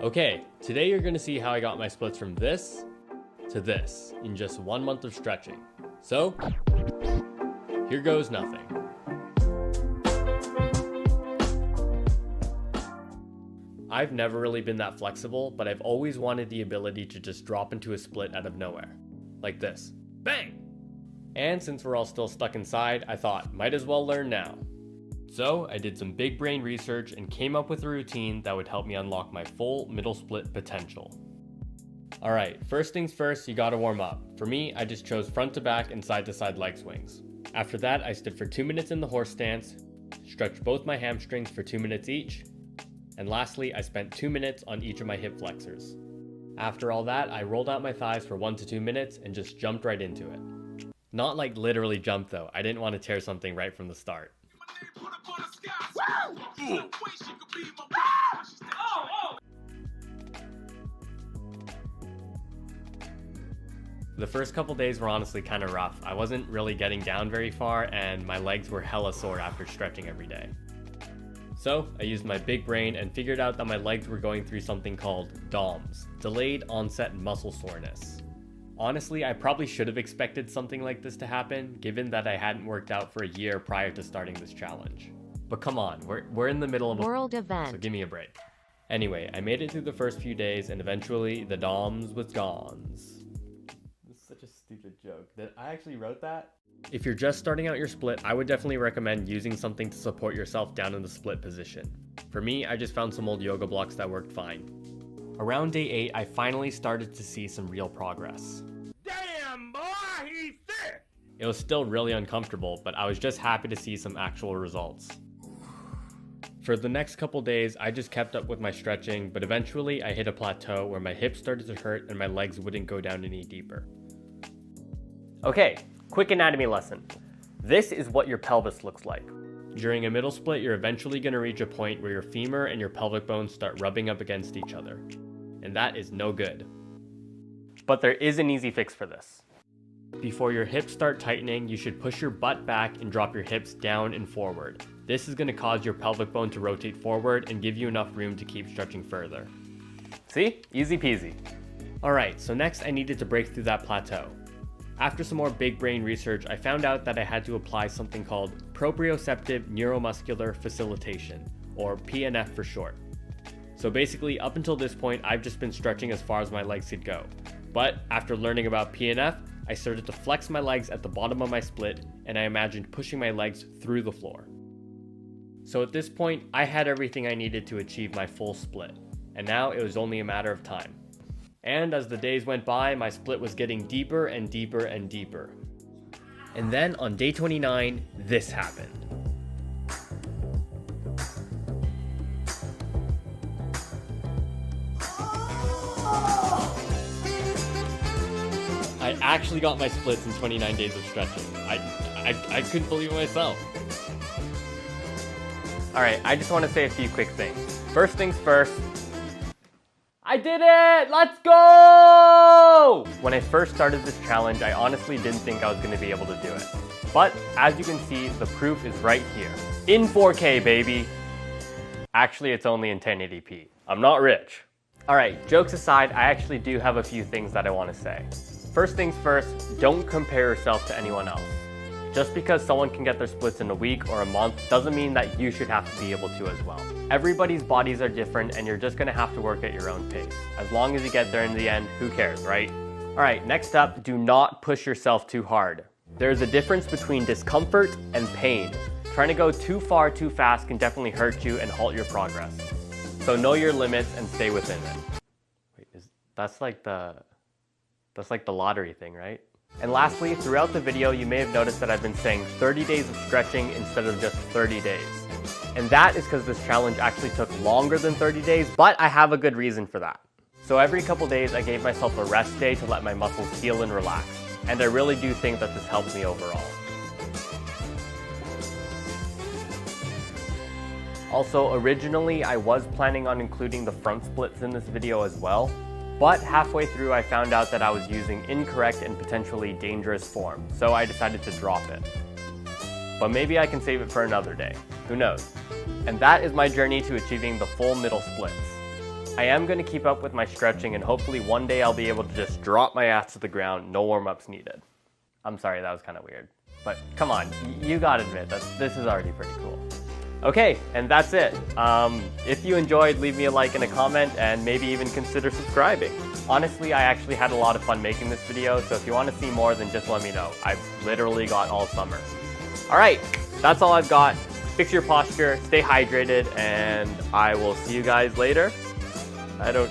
Okay, today you're gonna see how I got my splits from this to this in just 1 month of stretching. So, here goes nothing. I've never really been that flexible, but I've always wanted the ability to just drop into a split out of nowhere. Like this. Bang! And since we're all still stuck inside, I thought, might as well learn now. So I did some big brain research and came up with a routine that would help me unlock my full middle split potential. Alright, first things first, you gotta warm up. For me, I just chose front to back and side to side leg swings. After that, I stood for 2 minutes in the horse stance, stretched both my hamstrings for 2 minutes each, and lastly, I spent 2 minutes on each of my hip flexors. After all that, I rolled out my thighs for 1 to 2 minutes and just jumped right into it. Not like literally jump though, I didn't want to tear something right from the start. The first couple days were honestly kind of rough. I wasn't really getting down very far and my legs were hella sore after stretching every day. So I used my big brain and figured out that my legs were going through something called DOMS, delayed onset muscle soreness. Honestly, I probably should have expected something like this to happen, given that I hadn't worked out for a year prior to starting this challenge. But come on, we're in the middle of a world event, so give me a break. Anyway, I made it through the first few days and eventually the DOMS was gone. This is such a stupid joke. I actually wrote that? If you're just starting out your split, I would definitely recommend using something to support yourself down in the split position. For me, I just found some old yoga blocks that worked fine. Around day 8, I finally started to see some real progress. Damn, boy, he's thick! It was still really uncomfortable, but I was just happy to see some actual results. For the next couple days, I just kept up with my stretching, but eventually I hit a plateau where my hips started to hurt and my legs wouldn't go down any deeper. Okay, quick anatomy lesson. This is what your pelvis looks like. During a middle split, you're eventually going to reach a point where your femur and your pelvic bones start rubbing up against each other. And that is no good. But there is an easy fix for this. Before your hips start tightening, you should push your butt back and drop your hips down and forward. This is going to cause your pelvic bone to rotate forward and give you enough room to keep stretching further. See? Easy peasy. Alright, so next I needed to break through that plateau. After some more big brain research, I found out that I had to apply something called proprioceptive neuromuscular facilitation, or PNF for short. So basically, up until this point, I've just been stretching as far as my legs could go. But after learning about PNF, I started to flex my legs at the bottom of my split, and I imagined pushing my legs through the floor. So at this point, I had everything I needed to achieve my full split, and now it was only a matter of time. And as the days went by, my split was getting deeper and deeper and deeper. And then on day 29, this happened. I actually got my splits in 29 days of stretching. I couldn't believe it myself. Alright, I just want to say a few quick things. First things first, I did it! Let's go! When I first started this challenge, I honestly didn't think I was going to be able to do it. But as you can see, the proof is right here. In 4K, baby! Actually, it's only in 1080p. I'm not rich. Alright, jokes aside, I actually do have a few things that I want to say. First things first, don't compare yourself to anyone else. Just because someone can get their splits in a week or a month doesn't mean that you should have to be able to as well. Everybody's bodies are different and you're just gonna have to work at your own pace. As long as you get there in the end, who cares, right? Alright, next up, do not push yourself too hard. There's a difference between discomfort and pain. Trying to go too far too fast can definitely hurt you and halt your progress. So know your limits and stay within it. Wait, that's like the lottery thing, right? And lastly, throughout the video, you may have noticed that I've been saying 30 days of stretching instead of just 30 days. And that is because this challenge actually took longer than 30 days, but I have a good reason for that. So every couple days, I gave myself a rest day to let my muscles heal and relax. And I really do think that this helped me overall. Also, originally, I was planning on including the front splits in this video as well. But halfway through, I found out that I was using incorrect and potentially dangerous form, so I decided to drop it. But maybe I can save it for another day. Who knows? And that is my journey to achieving the full middle splits. I am going to keep up with my stretching, and hopefully one day I'll be able to just drop my ass to the ground, no warm-ups needed. I'm sorry, that was kind of weird. But come on, you gotta admit that this is already pretty cool. Okay, and that's it. If you enjoyed, leave me a like and a comment, and maybe even consider subscribing. Honestly, I actually had a lot of fun making this video, so if you want to see more, then just let me know. I've literally got all summer. Alright, that's all I've got. Fix your posture, stay hydrated, and I will see you guys later. I don't